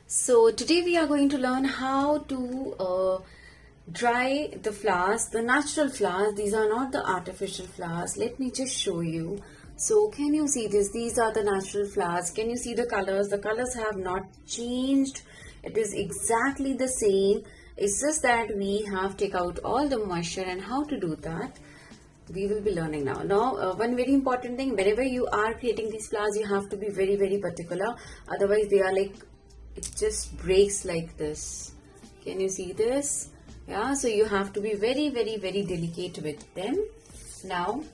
So today we are going to learn how to dry the flowers, the natural flowers. These are not the artificial flowers. Let me just show you. So can you see this? These are the natural flowers. Can you see the colors? The colors have not changed. It is exactly the same. It's just that we have take out all the moisture, and how to do that we will be learning now. One very important thing, whenever you are creating these flowers, you have to be very, very particular. Otherwise, they are like, it just breaks like this. Can you see this? Yeah, so you have to be very, very, very delicate with them. Now,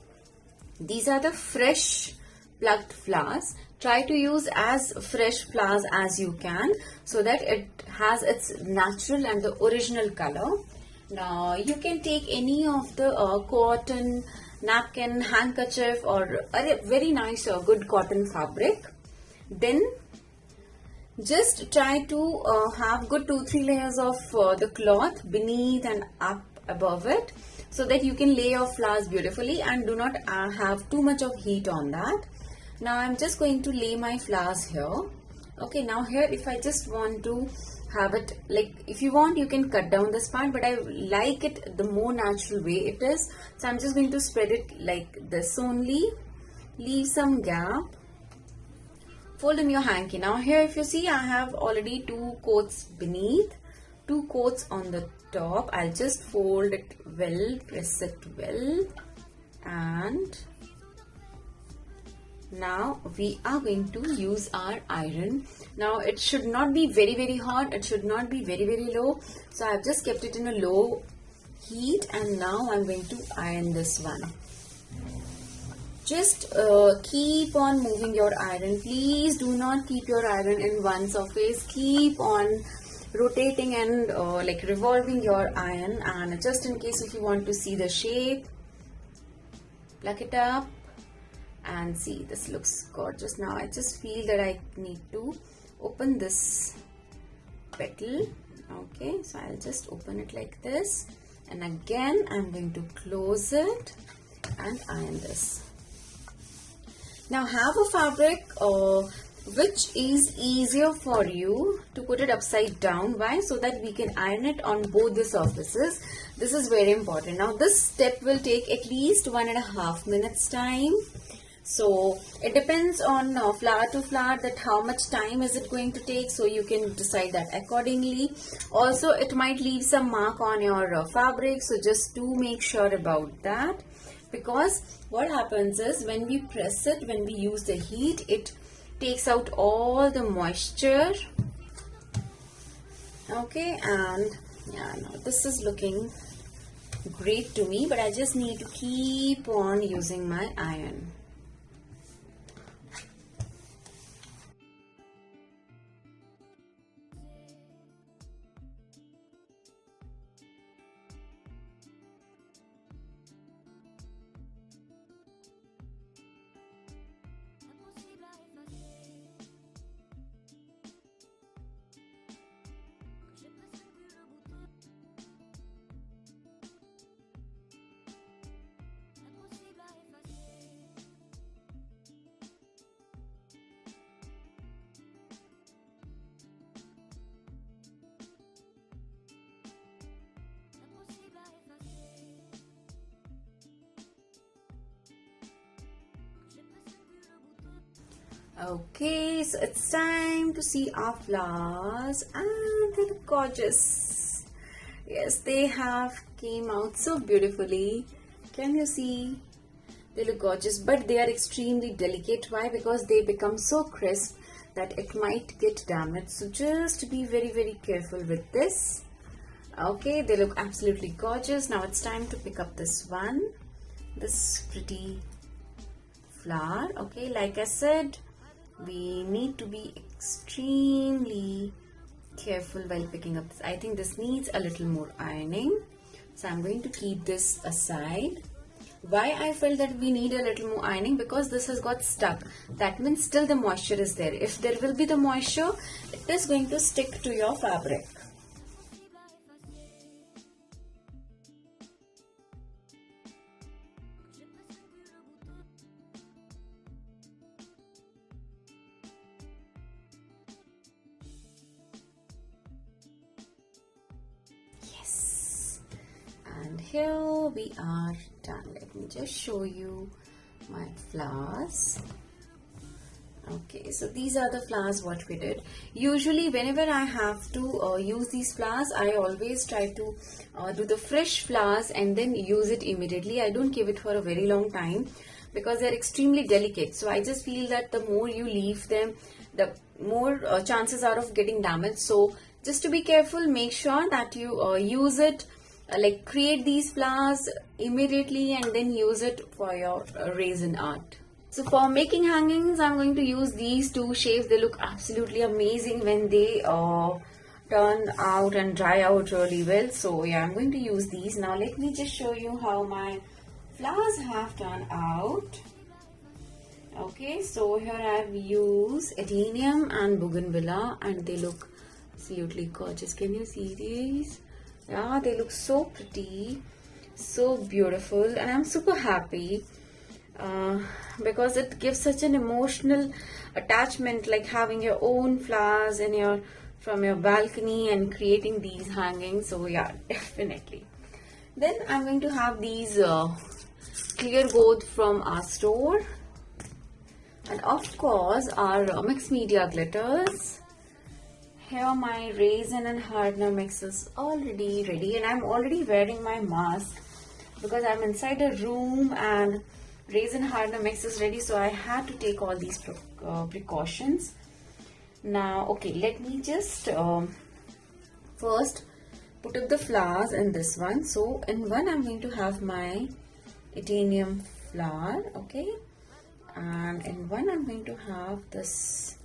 these are the fresh plucked flowers. Try to use as fresh flowers as you can so that it has its natural and the original color. Now you can take any of the cotton, napkin, handkerchief, or a very nice good cotton fabric. Then just try to have good 2-3 layers of the cloth beneath and up above it, so that you can lay your flowers beautifully and do not have too much of heat on that. Now I'm just going to lay my flowers here. Okay, now here if I just want to have it, like, if you want you can cut down this part, but I like it the more natural way it is, so I'm just going to spread it like this only. Leave some gap, fold in your hanky. Now here if you see, I have already 2 coats beneath, 2 coats on the top. I'll just fold it well, press it well, and now we are going to use our iron. Now it should not be very, very hot, it should not be very, very low, so I've just kept it in a low heat, and now I'm going to iron this one. Just keep on moving your iron. Please do not keep your iron in one surface. Keep on rotating and like revolving your iron, and just in case if you want to see the shape, pluck it up and see, this looks gorgeous. Now I just feel that I need to open this petal. Okay, so I'll just open it like this, and again I'm going to close it and iron this. Now have a fabric which is easier for you to put it upside down. Why? So that we can iron it on both the surfaces. This is very important. Now this step will take at least 1.5 minutes time. So it depends on flower to flower that how much time is it going to take, so you can decide that accordingly. Also it might leave some mark on your fabric, so just do make sure about that, because what happens is when we press it, when we use the heat, it takes out all the moisture. Okay, and yeah, now this is looking great to me, but I just need to keep on using my iron. Okay, so it's time to see our flowers, and they look gorgeous. Yes, they have came out so beautifully. Can you see? They look gorgeous, but they are extremely delicate. Why? Because they become so crisp that it might get damaged. So just be very, very careful with this. Okay, they look absolutely gorgeous. Now it's time to pick up this one, this pretty flower. Okay, like I said, we need to be extremely careful while picking up this. I think this needs a little more ironing, so I'm going to keep this aside. Why I felt that we need a little more ironing? Because this has got stuck. That means still the moisture is there. If there will be the moisture, it is going to stick to your fabric. here we are done. Let me just show you my flowers. Okay, so these are the flowers what we did. Usually whenever I have to use these flowers, I always try to do the fresh flowers and then use it immediately. I don't keep it for a very long time because they're extremely delicate. So I just feel that the more you leave them, the more chances are of getting damaged. So just to be careful, make sure that you use it, like create these flowers immediately and then use it for your resin art. So for making hangings, I'm going to use these two shapes. They look absolutely amazing when they turn out and dry out really well. So yeah, I'm going to use these. Now let me just show you how my flowers have turned out. Okay, so here I've used adenium and bougainvillea and they look absolutely gorgeous. Can you see these? Yeah, they look so pretty, so beautiful, and I'm super happy. Because it gives such an emotional attachment, like having your own flowers in from your balcony and creating these hangings. So yeah, definitely. Then I'm going to have these clear gold from our store, and of course our mixed media glitters. Here my resin and hardener mix is already ready, and I'm already wearing my mask because I'm inside a room and resin hardener mix is ready, so I had to take all these precautions. Now okay, let me just first put up the flowers in this one. So in one I'm going to have my adenium flower, okay, and in one I'm going to have this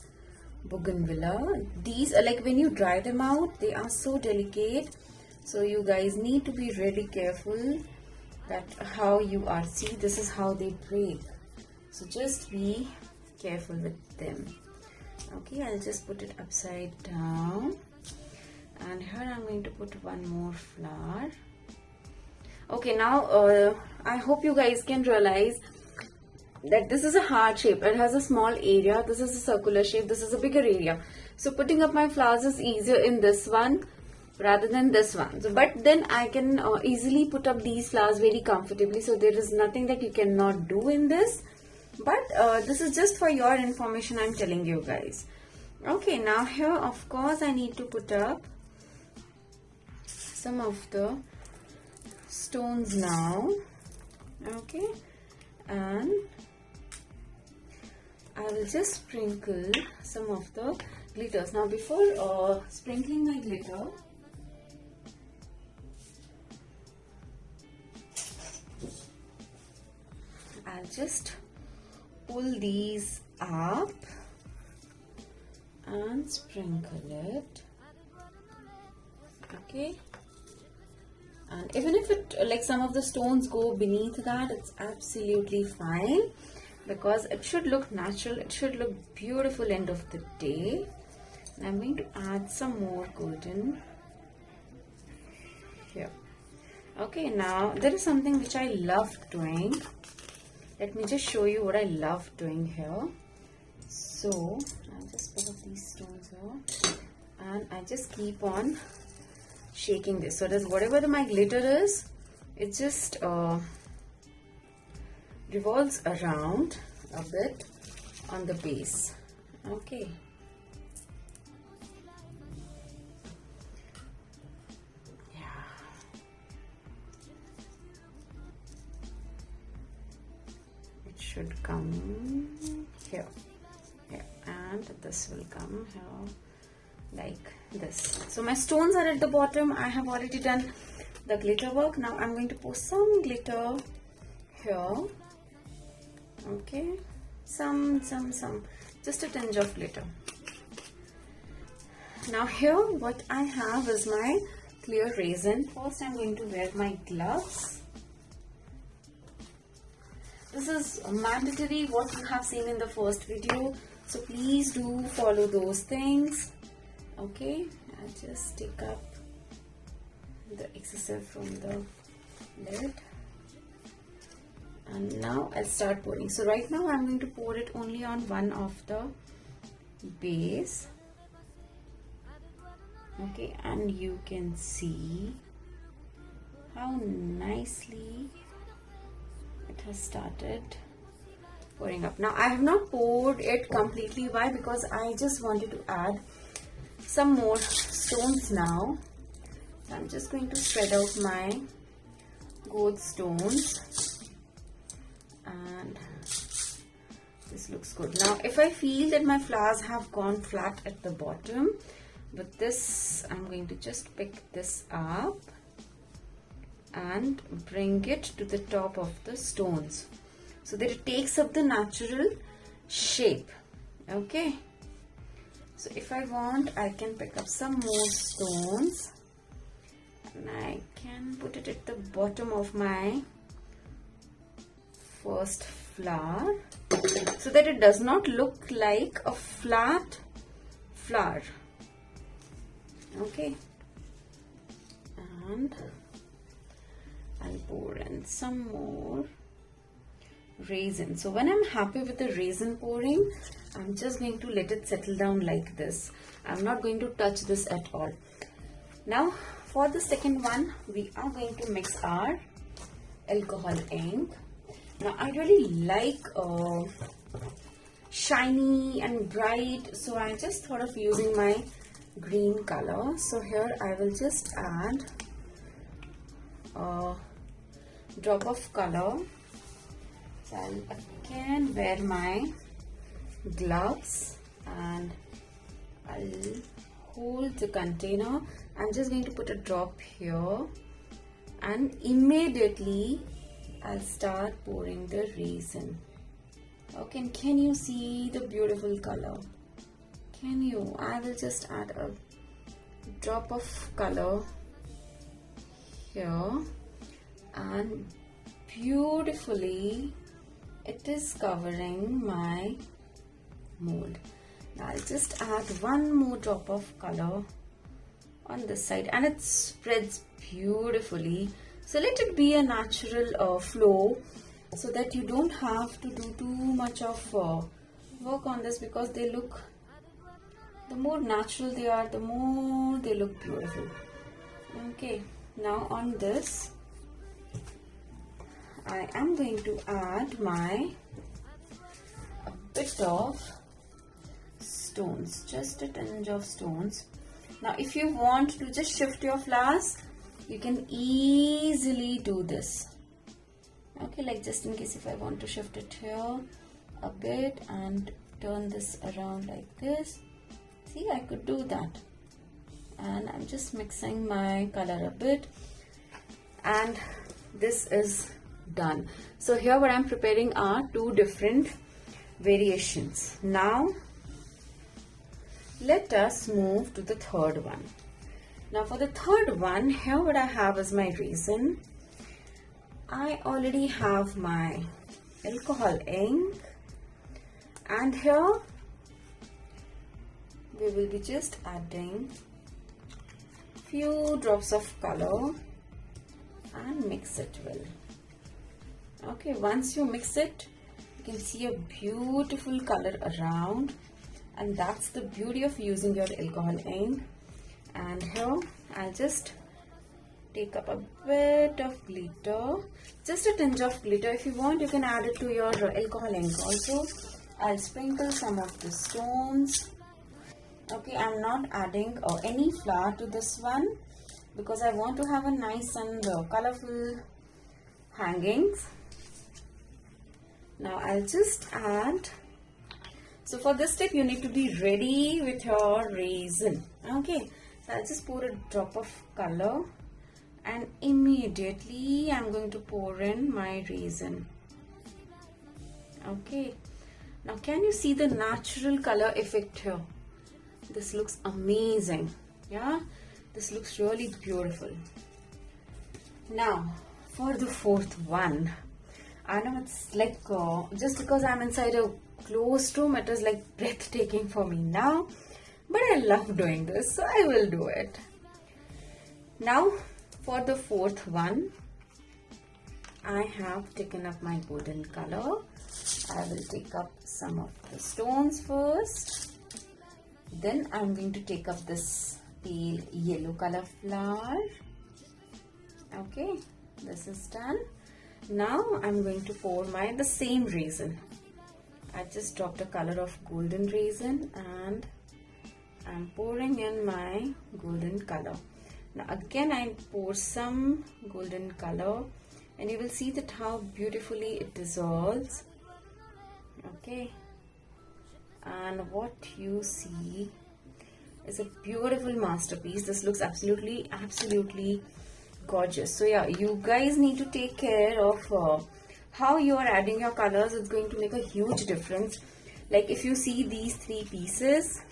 bougainvillea. These are like, when you dry them out, they are so delicate, so you guys need to be really careful that how you are. See, this is how they break, so just be careful with them. Okay, I'll just put it upside down, and here I'm going to put one more flower. Okay, now I hope you guys can realize that this is a heart shape. It has a small area. This is a circular shape. This is a bigger area. So putting up my flowers is easier in this one rather than this one. So, but then I can easily put up these flowers very comfortably. So there is nothing that you cannot do in this. But this is just for your information, I'm telling you guys. Okay, now here of course I need to put up some of the stones now. Okay, and I will just sprinkle some of the glitters. Now before sprinkling my glitter, I'll just pull these up and sprinkle it. Okay, and even if it, like, some of the stones go beneath that, it's absolutely fine because it should look natural. It should look beautiful end of the day. And I'm going to add some more golden here. Okay, now there is something which I love doing. Let me just show you what I love doing here. So I'll just put up these stones here, and I just keep on shaking this. So that whatever my glitter is, it just revolves around a bit on the base. Okay. Should come here, and this will come here like this. So my stones are at the bottom. I have already done the glitter work. Now I'm going to pour some glitter here. Okay, some just a tinge of glitter. Now here what I have is my clear resin. First I'm going to wear my gloves. This is mandatory, what you have seen in the first video, so please do follow those things. Okay, I'll just take up the excessive from the lid, and now I'll start pouring. So right now I'm going to pour it only on one of the base. Okay, and you can see how nicely it has started pouring up. Now I have not poured it completely. Why? Because I just wanted to add some more stones now. So I'm just going to spread out my gold stones, and this looks good. Now if I feel that my flowers have gone flat at the bottom, with this I'm going to just pick this up and bring it to the top of the stones so that it takes up the natural shape. Okay, so if I want, I can pick up some more stones and I can put it at the bottom of my first flower so that it does not look like a flat flower. Okay, and I'll pour in some more resin. So when I'm happy with the resin pouring, I'm just going to let it settle down like this. I'm not going to touch this at all. Now for the second one, we are going to mix our alcohol ink. Now I really like shiny and bright, so I just thought of using my green color. So here I will just add a drop of color. So I'll again wear my gloves and I'll hold the container. I'm just going to put a drop here and immediately I'll start pouring the resin. Okay, and can you see the beautiful color? Can you? I will just add a drop of color here and beautifully it is covering my mold. Now I'll just add one more drop of color on this side and it spreads beautifully. So let it be a natural flow so that you don't have to do too much of work on this, because they look, the more natural they are, the more they look beautiful. Okay, now on this I am going to add a bit of stones, just a tinge of stones. Now if you want to just shift your flowers, you can easily do this. Okay, like just in case if I want to shift it here a bit and turn this around like this, see, I could do that. And I'm just mixing my color a bit and this is done. So here what I'm preparing are two different variations. Now let us move to the third one. Now for the third one, here what I have is my resin. I already have my alcohol ink and here we will be just adding few drops of color and mix it well. Okay, once you mix it, you can see a beautiful color around, and that's the beauty of using your alcohol ink. And here I'll just take up a bit of glitter, just a tinge of glitter. If you want, you can add it to your alcohol ink also. I'll sprinkle some of the stones. Okay, I'm not adding any flower to this one because I want to have a nice and colorful hangings. Now I'll just add. So for this step you need to be ready with your resin. Okay, so I'll just pour a drop of color and immediately I'm going to pour in my resin. Okay, now can you see the natural color effect here? This looks amazing. Yeah, this looks really beautiful. Now for the fourth one, I know it's like just because I'm inside a closed room, it is like breathtaking for me now, but I love doing this, so I will do it. Now for the fourth one, I have taken up my golden color. I will take up some of the stones first. Then I'm going to take up this pale yellow color flower. Okay, this is done. Now I'm going to pour the same resin. I just dropped a color of golden resin and I'm pouring in my golden color. Now again I pour some golden color and you will see that how beautifully it dissolves. Okay, and what you see is a beautiful masterpiece. This looks absolutely gorgeous. So yeah, you guys need to take care of how you are adding your colors. It's going to make a huge difference. Like if you see these three pieces,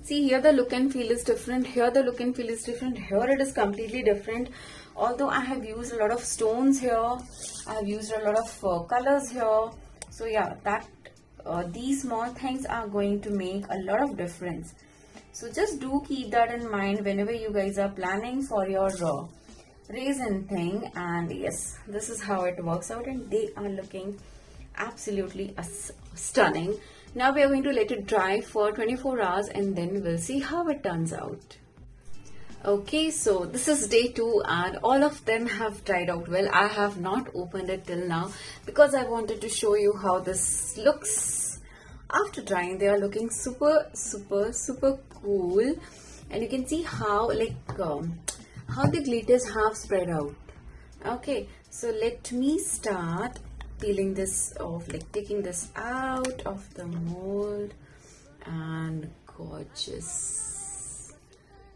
see here the look and feel is different, here the look and feel is different, here it is completely different. Although I have used a lot of stones here, I have used a lot of colors here. So yeah, that these small things are going to make a lot of difference. So just do keep that in mind whenever you guys are planning for your resin thing. And yes, this is how it works out and they are looking absolutely stunning. Now we are going to let it dry for 24 hours and then we'll see how it turns out. Okay, so this is day 2 and all of them have dried out well. I have not opened it till now because I wanted to show you how this looks after drying. They are looking super cool and you can see how how the glitters have spread out. Okay, so let me start peeling this off, like taking this out of the mold. And gorgeous,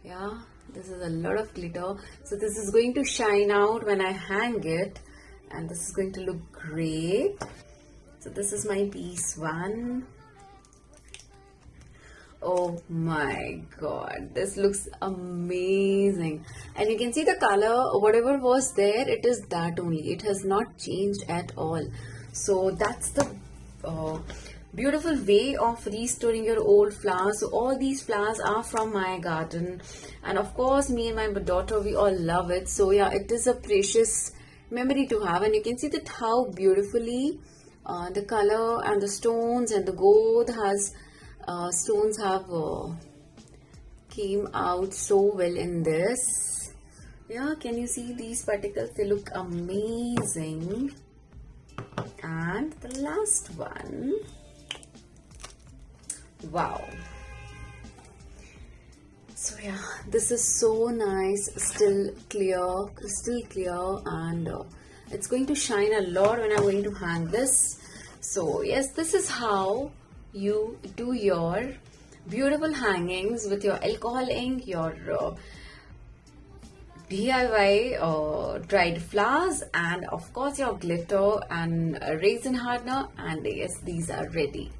yeah, this is a lot of glitter. So this is going to shine out when I hang it and this is going to look great. So this is my piece 1. Oh my god, this looks amazing. And you can see the color, whatever was there, it is that only. It has not changed at all. So that's the beautiful way of restoring your old flowers. So all these flowers are from my garden. And of course, me and my daughter, we all love it. So yeah, it is a precious memory to have. And you can see that how beautifully the color and the stones and the gold has stones have came out so well in this. Yeah, can you see these particles? They look amazing. And the last one, wow. So yeah, this is so nice, still clear, crystal clear, and it's going to shine a lot when I'm going to hang this. So yes, this is how you do your beautiful hangings with your alcohol ink, your DIY dried flowers, and of course your glitter and resin hardener, and yes, these are ready.